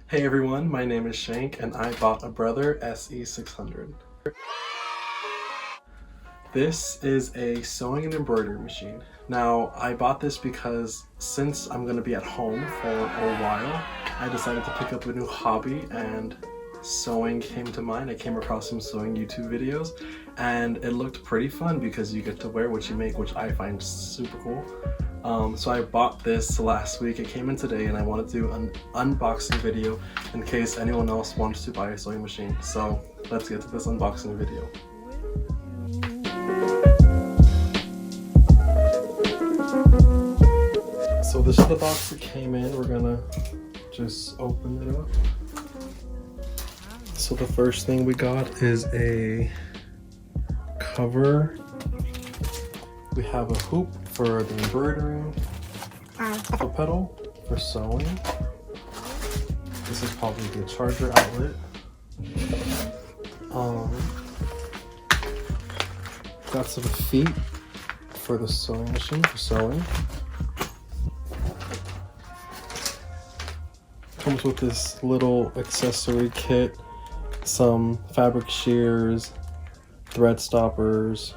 Hey everyone, my name is Shank and I bought a Brother SE600. This is a sewing and embroidery machine. Now, I bought this because since I'm going to be at home for a while, I decided to pick up a new hobby and sewing came to mind. I came across some sewing YouTube videos and it looked pretty fun because you get to wear what you make, which I find super cool. So I bought this last week. It came in today and I wanted to do an unboxing video in case anyone else wants to buy a sewing machine. So let's get to this unboxing video. So this is the box it came in. We're gonna just open it up. So the first thing we got is a cover. We have a hoop for the embroidery, a pedal for sewing. This is probably the charger outlet. Got some feet for the sewing machine for sewing. Comes with this little accessory kit, some fabric shears, thread stoppers.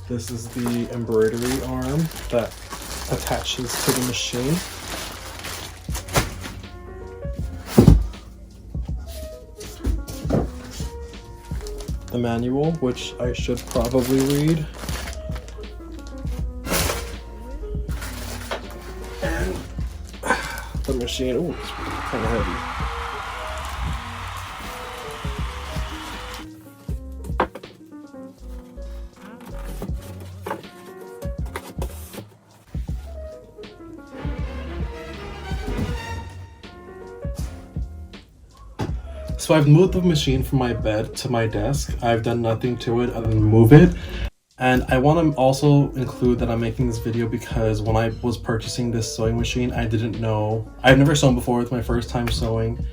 This is the embroidery arm that attaches to the machine. The manual, which I should probably read. And the machine, ooh, it's kind of heavy. So I've moved the machine from my bed to my desk. I've done nothing to it other than move it. And I want to also include that I'm making this video because when I was purchasing this sewing machine, I didn't know, I've never sewn before. It's my first time sewing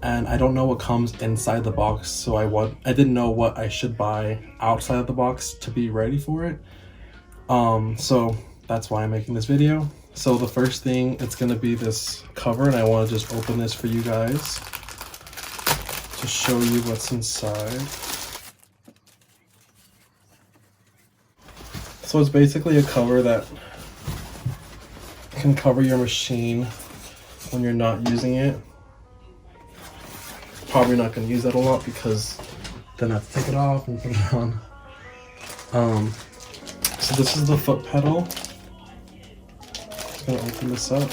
and I don't know what comes inside the box. So I didn't know what I should buy outside of the box to be ready for it. So that's why I'm making this video. So the first thing, it's going to be this cover, and I want to just open this for you guys to show you what's inside. So it's basically a cover that can cover your machine when you're not using it. Probably not going to use that a lot because then I have to take it off and put it on. So this is the foot pedal. I'm going to open this up.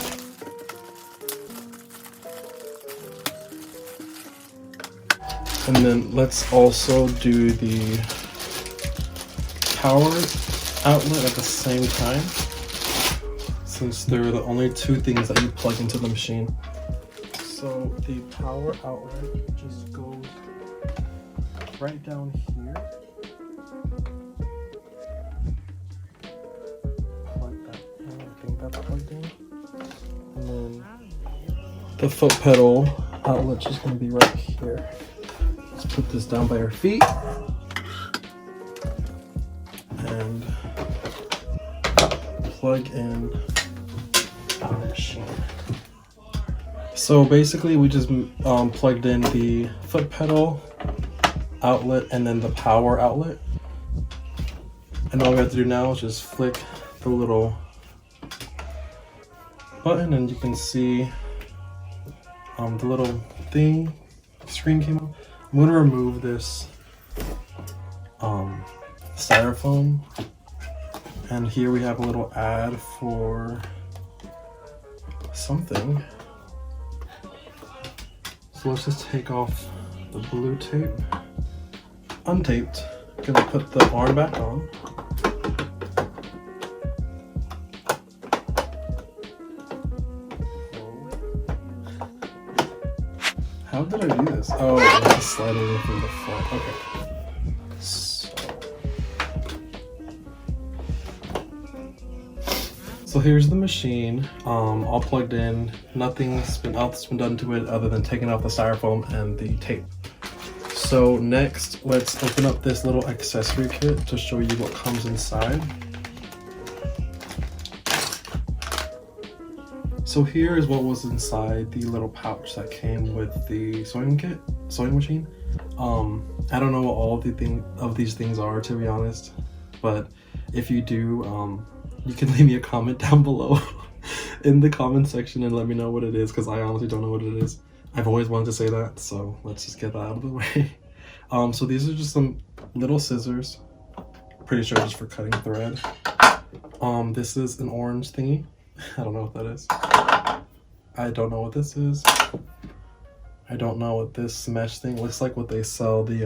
And then let's also do the power outlet at the same time, since they're the only two things that you plug into the machine. So the power outlet just goes right down here. Plug that in, I think that's plugged in. And then the foot pedal outlet's just going to be right here. Let's put this down by our feet and plug in our machine. So basically we just plugged in the foot pedal outlet and then the power outlet. And all we have to do now is just flick the little button and you can see the little screen came up. I'm going to remove this styrofoam, and here we have a little ad for something. So let's just take off the blue tape. Untaped. Gonna put the arm back on. How did I do this? Oh, I have to slide it in from the front. Okay. So here's the machine, all plugged in. Nothing's been else been done to it other than taking off the styrofoam and the tape. So next, let's open up this little accessory kit to show you what comes inside. So here is what was inside the little pouch that came with the sewing machine. I don't know what all of these things are, to be honest, but if you do, you can leave me a comment down below in the comment section and let me know what it is, because I honestly don't know what it is. I've always wanted to say that, so let's just get that out of the way. So these are just some little scissors, pretty sure just for cutting thread. This is an orange thingy. I don't know what that is. I don't know what this is. I don't know what this mesh thing looks like, what they sell the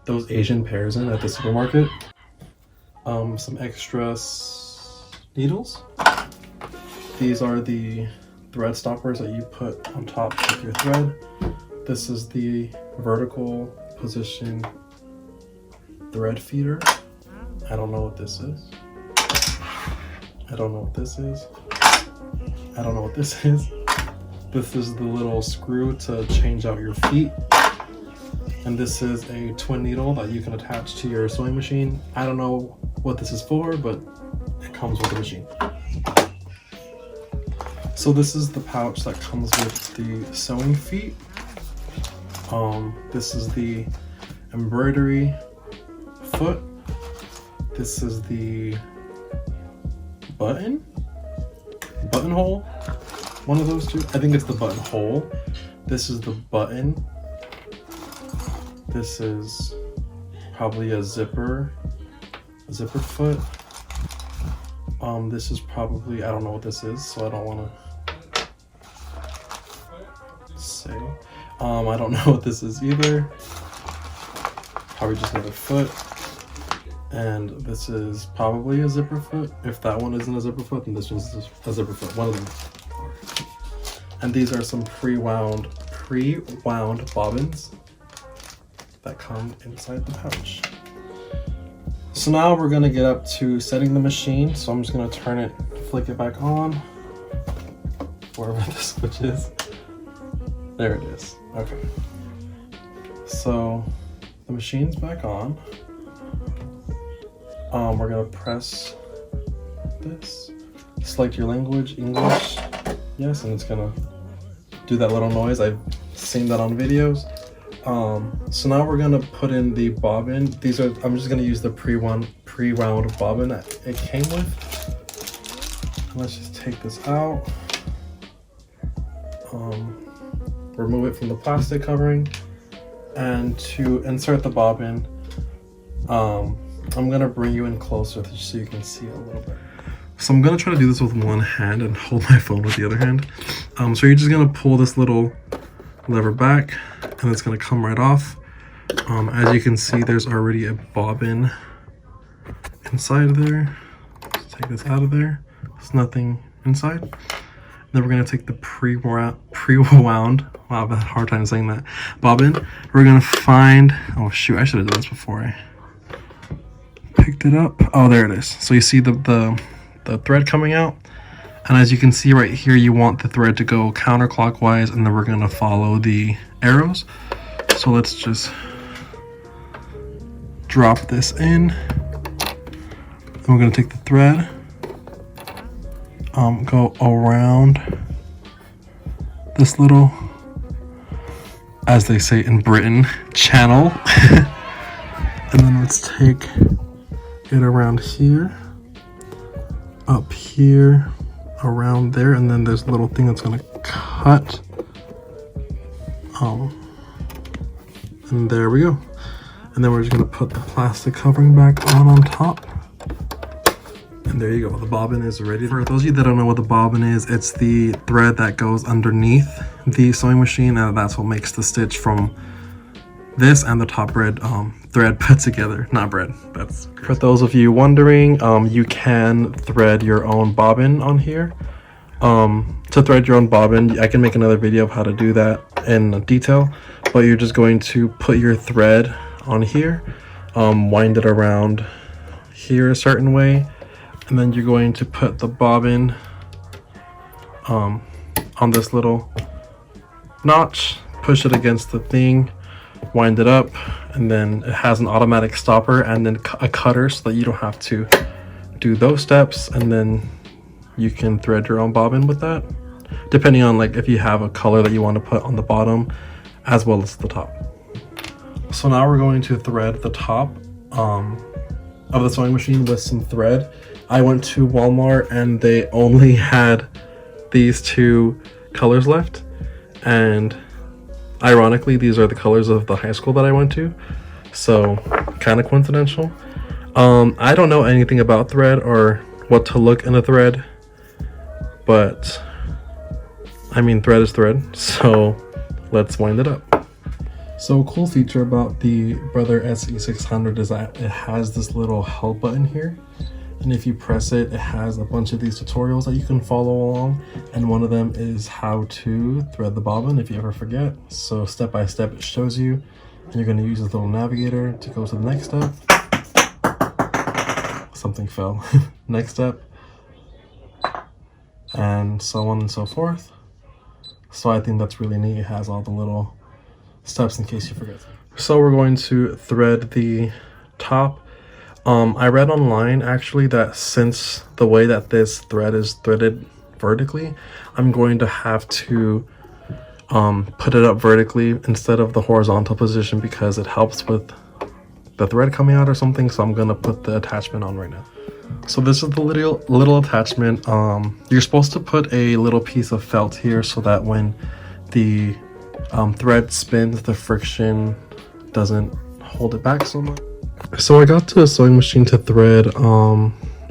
those Asian pears in at the supermarket. Some extra needles. These are the thread stoppers that you put on top of your thread. This is the vertical position thread feeder. I don't know what this is. I don't know what this is. I don't know what this is. This is the little screw to change out your feet. And this is a twin needle that you can attach to your sewing machine. I don't know what this is for, but it comes with the machine. So this is the pouch that comes with the sewing feet. This is the embroidery foot. This is the buttonhole, one of those two. I think it's the buttonhole. This is the button. This is probably a zipper foot. This is probably, I don't know what this is, so I don't want to say. I don't know what this is either. Probably just another foot. And this is probably a zipper foot. If that one isn't a zipper foot, then this one's a zipper foot. One of them. And these are some pre-wound bobbins that come inside the pouch. So now we're gonna get up to setting the machine. So I'm just gonna turn it, flick it back on, wherever the switch is. There it is. Okay. So the machine's back on. We're gonna press this. Select your language, English. Yes, and it's gonna do that little noise. I've seen that on videos. So now we're gonna put in the bobbin. I'm just gonna use the pre-wound bobbin that it came with. Let's just take this out. Remove it from the plastic covering. And to insert the bobbin, I'm gonna bring you in closer so you can see a little bit. So I'm gonna try to do this with one hand and hold my phone with the other hand. So you're just gonna pull this little lever back and it's gonna come right off. As you can see, there's already a bobbin inside there. Let's take this out of there. There's nothing inside. Then we're gonna take the pre-wound, wow, I've had a hard time saying that, bobbin. We're gonna find, oh shoot, I should have done this before I picked it up. Oh, there it is. So you see the thread coming out, and as you can see right here, you want the thread to go counterclockwise, and then we're gonna follow the arrows. So let's just drop this in, and we're gonna take the thread, go around this little, as they say in Britain, channel, and then let's take it around here, up here, around there, and then there's a little thing that's gonna cut. And there we go. And then we're just gonna put the plastic covering back on top. And there you go, the bobbin is ready. For those of you that don't know what the bobbin is, it's the thread that goes underneath the sewing machine, and that's what makes the stitch from this and the top thread put together. Not bread, that's crazy. For those of you wondering, you can thread your own bobbin on here. To thread your own bobbin, I can make another video of how to do that in detail, but you're just going to put your thread on here, wind it around here a certain way, and then you're going to put the bobbin on this little notch, push it against the thing, wind it up, and then it has an automatic stopper and then a cutter so that you don't have to do those steps, and then you can thread your own bobbin with that, depending on like if you have a color that you want to put on the bottom as well as the top. So now we're going to thread the top of the sewing machine with some thread. I went to Walmart and they only had these two colors left, and ironically these are the colors of the high school that I went to, so kind of coincidental. I don't know anything about thread or what to look in a thread, but I mean thread is thread, so let's wind it up. So a cool feature about the Brother SE600 is that it has this little help button here, and if you press it, it has a bunch of these tutorials that you can follow along, and one of them is how to thread the bobbin if you ever forget. So step by step it shows you, and you're going to use this little navigator to go to the next step. Something fell. Next step, and so on and so forth. So I think that's really neat. It has all the little steps in case you forget. So we're going to thread the top. I read online actually that since the way that this thread is threaded vertically, I'm going to have to put it up vertically instead of the horizontal position because it helps with the thread coming out or something. So I'm gonna put the attachment on right now. So this is the little attachment. You're supposed to put a little piece of felt here so that when the thread spins, the friction doesn't hold it back so much. So I got to a sewing machine to thread.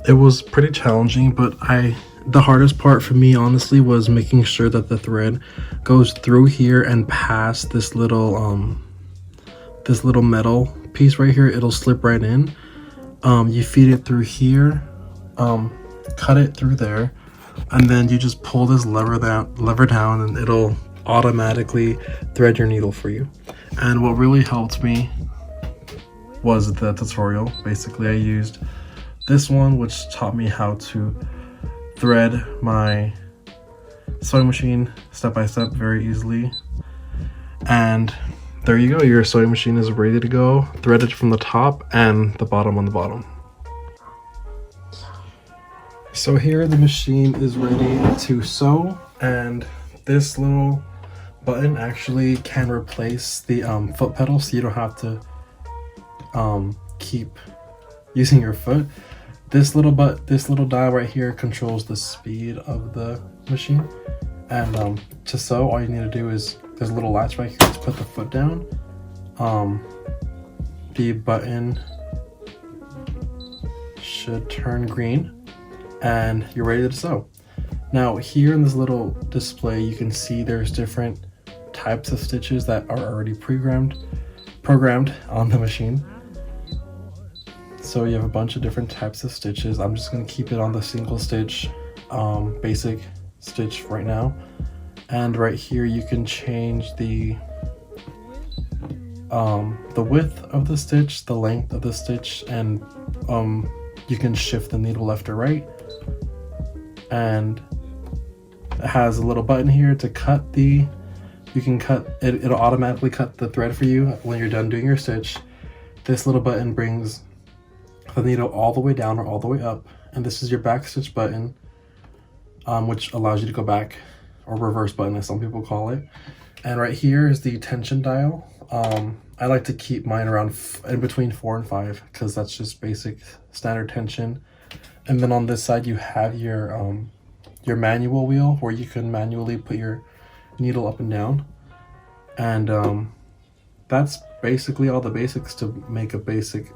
It was pretty challenging, but the hardest part for me honestly was making sure that the thread goes through here and past this little metal piece right here. It'll slip right in. You feed it through here, cut it through there, and then you just pull this lever down and it'll automatically thread your needle for you. And what really helped me was the tutorial. Basically I used this one, which taught me how to thread my sewing machine step by step very easily. And there you go, your sewing machine is ready to go, threaded from the top and the bottom on the bottom. So here the machine is ready to sew, and this little button actually can replace the foot pedal, so you don't have to keep using your foot. This little dial right here controls the speed of the machine, and to sew all you need to do is there's a little latch right here. Just put the foot down. The button should turn green and you're ready to sew. Now here in this little display you can see there's different types of stitches that are already programmed on the machine. So you have a bunch of different types of stitches. I'm just going to keep it on the single stitch basic stitch right now. And right here you can change the width of the stitch, the length of the stitch, and you can shift the needle left or right. And it has a little button here to cut it'll automatically cut the thread for you when you're done doing your stitch. This little button brings the needle all the way down or all the way up, and this is your back stitch button, which allows you to go back, or reverse button as some people call it. And right here is the tension dial. I like to keep mine around in between 4 and 5 because that's just basic standard tension. And then on this side you have your manual wheel where you can manually put your needle up and down. And that's basically all the basics to make a basic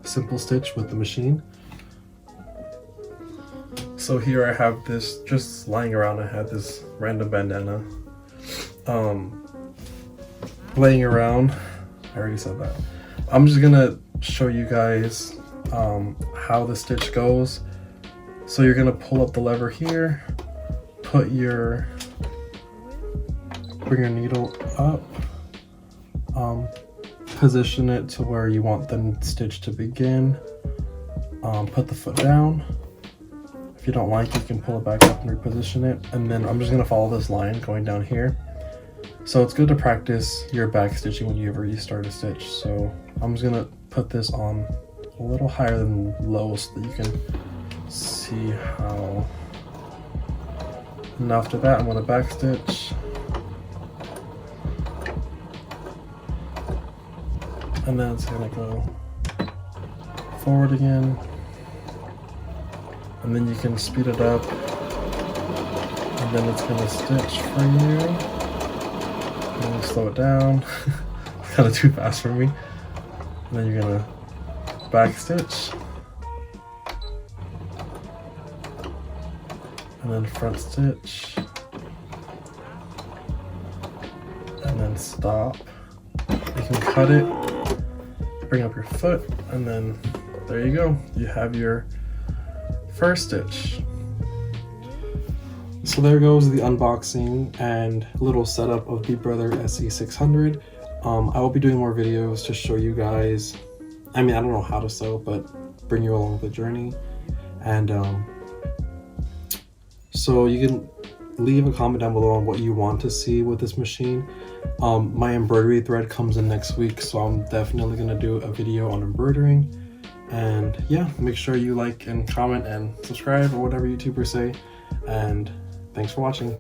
simple stitch with the machine. So here I have this just lying around. I had this random bandana laying around. I already said that. I'm just gonna show you guys how the stitch goes. So you're gonna pull up the lever here, bring your needle up, position it to where you want the stitch to begin, put the foot down. If you don't like, you can pull it back up and reposition it. And then I'm just gonna follow this line going down here. So it's good to practice your back stitching whenever you start a stitch. So I'm just gonna put this on a little higher than low so that you can see how. And after that, I'm gonna back stitch. And then it's gonna go forward again. And then you can speed it up. And then it's gonna stitch for you. And then slow it down. It's kind of too fast for me. And then you're gonna back stitch. And then front stitch. And then stop. You can cut it, bring up your foot, and then there you go. You have your first stitch. So there goes the unboxing and little setup of the Brother SE600. I will be doing more videos to show you guys. I mean, I don't know how to sew, but bring you along the journey. And so you can leave a comment down below on what you want to see with this machine. My embroidery thread comes in next week, so I'm definitely gonna do a video on embroidering. And yeah, make sure you like and comment and subscribe or whatever YouTubers say. And thanks for watching.